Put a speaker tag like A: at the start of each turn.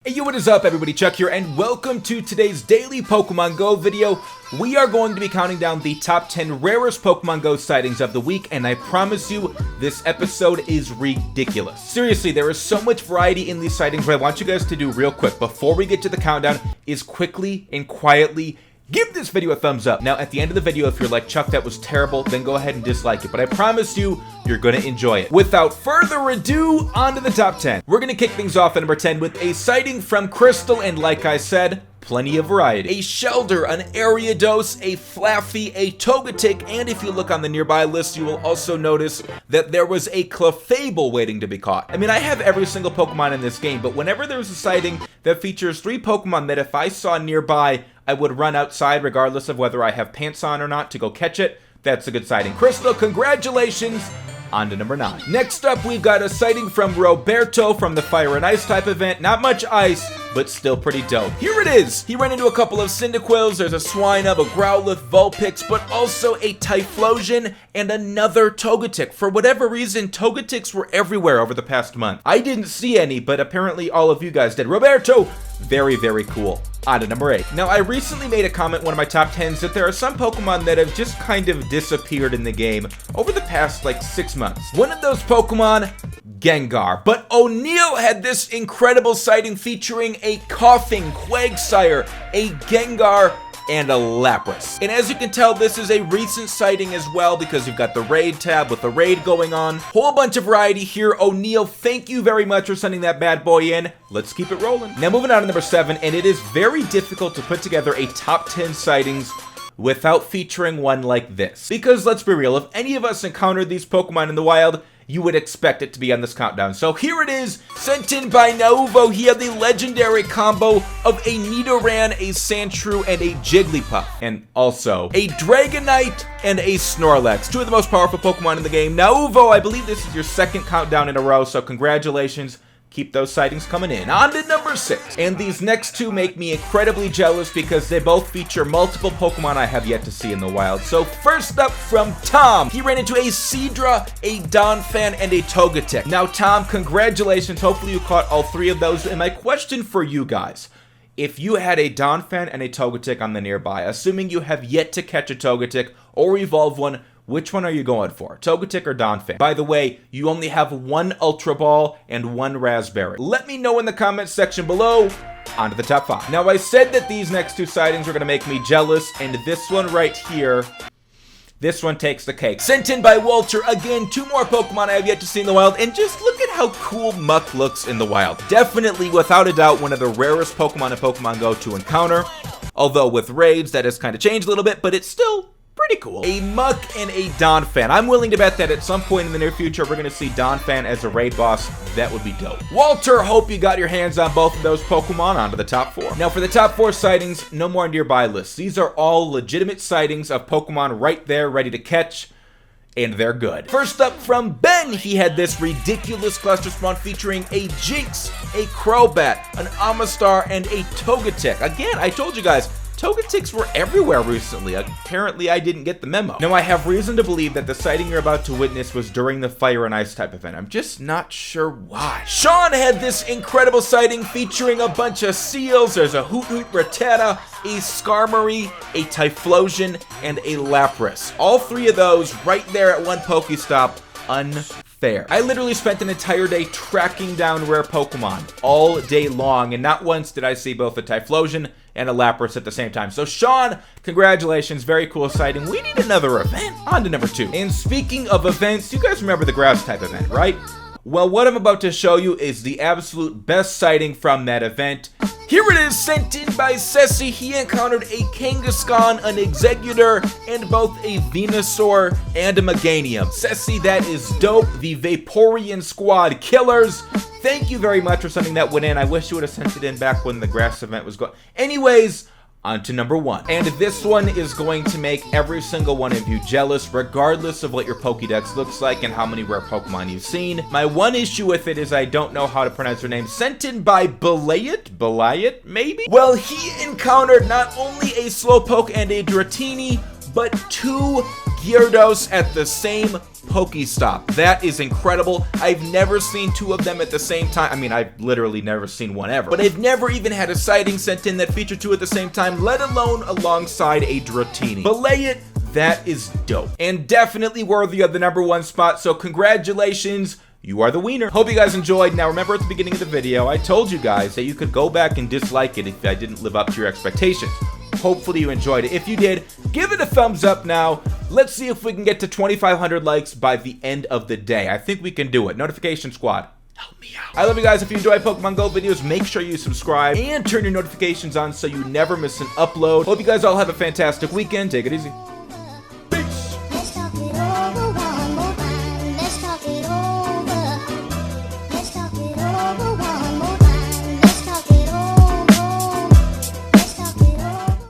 A: Hey yo, what is up everybody, Chuck here, and welcome to today's daily Pokemon Go video. We are going to be counting down the top 10 rarest Pokemon Go sightings of the week, and I promise you, this episode is ridiculous. Seriously, there is so much variety in these sightings. What I want you guys to do real quick, before we get to the countdown, is quickly and quietly give this video a thumbs up. Now, at the end of the video, if you're like, Chuck, that was terrible, then go ahead and dislike it. But I promise you, you're gonna enjoy it. Without further ado, on to the top 10. We're gonna kick things off at number 10 with a sighting from Crystal, and like I said, plenty of variety. A Shelder, an Ariados, a Flaffy, a Togetic, and if you look on the nearby list, you will also notice that there was a Clefable waiting to be caught. I mean, I have every single Pokemon in this game, but whenever there's a sighting that features 3 Pokemon that if I saw nearby, I would run outside regardless of whether I have pants on or not to go catch it, that's a good sighting. Crystal, congratulations! On to number 9. Next up, we've got a sighting from Roberto from the Fire and Ice type event. Not much ice, but still pretty dope. Here it is! He ran into a couple of Cyndaquils, there's a Swinub, a Growlithe, Vulpix, but also a Typhlosion and another Togetic. For whatever reason, Togetics were everywhere over the past month. I didn't see any, but apparently all of you guys did. Roberto, very, very cool. On to number 8. Now, I recently made a comment in one of my top 10s that there are some Pokemon that have just kind of disappeared in the game over the past, like, 6 months. One of those Pokemon, Gengar. But O'Neil had this incredible sighting featuring a Coughing Quagsire, a Gengar, and a Lapras. And as you can tell, this is a recent sighting as well because you've got the raid tab with the raid going on. Whole bunch of variety here. O'Neil, thank you very much for sending that bad boy in. Let's keep it rolling. Now moving on to number 7, and it is very difficult to put together a top 10 sightings without featuring one like this. Because let's be real, if any of us encountered these Pokemon in the wild, you would expect it to be on this countdown. So here it is, sent in by Nauvo. He had the legendary combo of a Nidoran, a Sandshrew, and a Jigglypuff. And also, a Dragonite and a Snorlax. 2 of the most powerful Pokemon in the game. Nauvo, I believe this is your 2nd countdown in a row, so congratulations. Keep those sightings coming in. On to number 6. And these next 2 make me incredibly jealous because they both feature multiple Pokemon I have yet to see in the wild. So first up from Tom. He ran into a Seadra, a Donphan, and a Togetic. Now Tom, congratulations. Hopefully you caught all 3 of those. And my question for you guys, if you had a Donphan and a Togetic on the nearby, assuming you have yet to catch a Togetic or evolve one, which one are you going for? Togetic or Donphan? By the way, you only have 1 Ultra Ball and 1 Raspberry. Let me know in the comments section below. On to the top 5. Now, I said that these next 2 sightings were going to make me jealous, and this one right here, this one takes the cake. Sent in by Walter. Again, 2 more Pokemon I have yet to see in the wild, and just look at how cool Muck looks in the wild. Definitely, without a doubt, one of the rarest Pokemon in Pokemon Go to encounter. Although with raids, that has kind of changed a little bit, but it's still pretty cool. A Muck and a Donphan. I'm willing to bet that at some point in the near future, we're going to see Donphan as a raid boss. That would be dope. Walter, hope you got your hands on both of those Pokemon. On to the top 4. Now, for the top 4 sightings, no more nearby lists. These are all legitimate sightings of Pokemon right there, ready to catch, and they're good. First up from Ben, he had this ridiculous cluster spawn featuring a Jinx, a Crobat, an Amistar, and a Togetic. Again, I told you guys, Togetics were everywhere recently. Apparently, I didn't get the memo. Now, I have reason to believe that the sighting you're about to witness was during the Fire and Ice type event. I'm just not sure why. Sean had this incredible sighting featuring a bunch of seals. There's a Hoot-Hoot Rattata, a Skarmory, a Typhlosion, and a Lapras. All 3 of those right there at one Pokestop. Unfair. I literally spent an entire day tracking down rare Pokemon all day long, and not once did I see both a Typhlosion and a Lapras at the same time. So Sean, congratulations, very cool sighting. We need another event. On to number 2. And speaking of events, you guys remember the grass type event, right? Well, what I'm about to show you is the absolute best sighting from that event. Here it is, sent in by Ceci. He encountered a Kangaskhan, an Exeggutor, and both a Venusaur and a Meganium. Ceci, that is dope. The Vaporeon Squad killers. Thank you very much for sending that one in. I wish you would have sent it in back when the grass event was going. Anyways, on to number 1. And this one is going to make every single one of you jealous, regardless of what your Pokédex looks like and how many rare Pokemon you've seen. My one issue with it is I don't know how to pronounce her name. Sent in by Belayet, maybe? Well, he encountered not only a Slowpoke and a Dratini, but 2 Gyarados at the same Pokestop. That is incredible. I've never seen 2 of them at the same time. I mean, I've literally never seen one ever. But I've never even had a sighting sent in that featured 2 at the same time, let alone alongside a Dratini. Belay it, that is dope. And definitely worthy of the #1 spot, so congratulations. You are the wiener. Hope you guys enjoyed. Now remember at the beginning of the video, I told you guys that you could go back and dislike it if I didn't live up to your expectations. Hopefully you enjoyed it. If you did, give it a thumbs up now. Let's see if we can get to 2,500 likes by the end of the day. I think we can do it. Notification squad, help me out. I love you guys. If you enjoy Pokemon Go videos, make sure you subscribe and turn your notifications on so you never miss an upload. Hope you guys all have a fantastic weekend. Take it easy.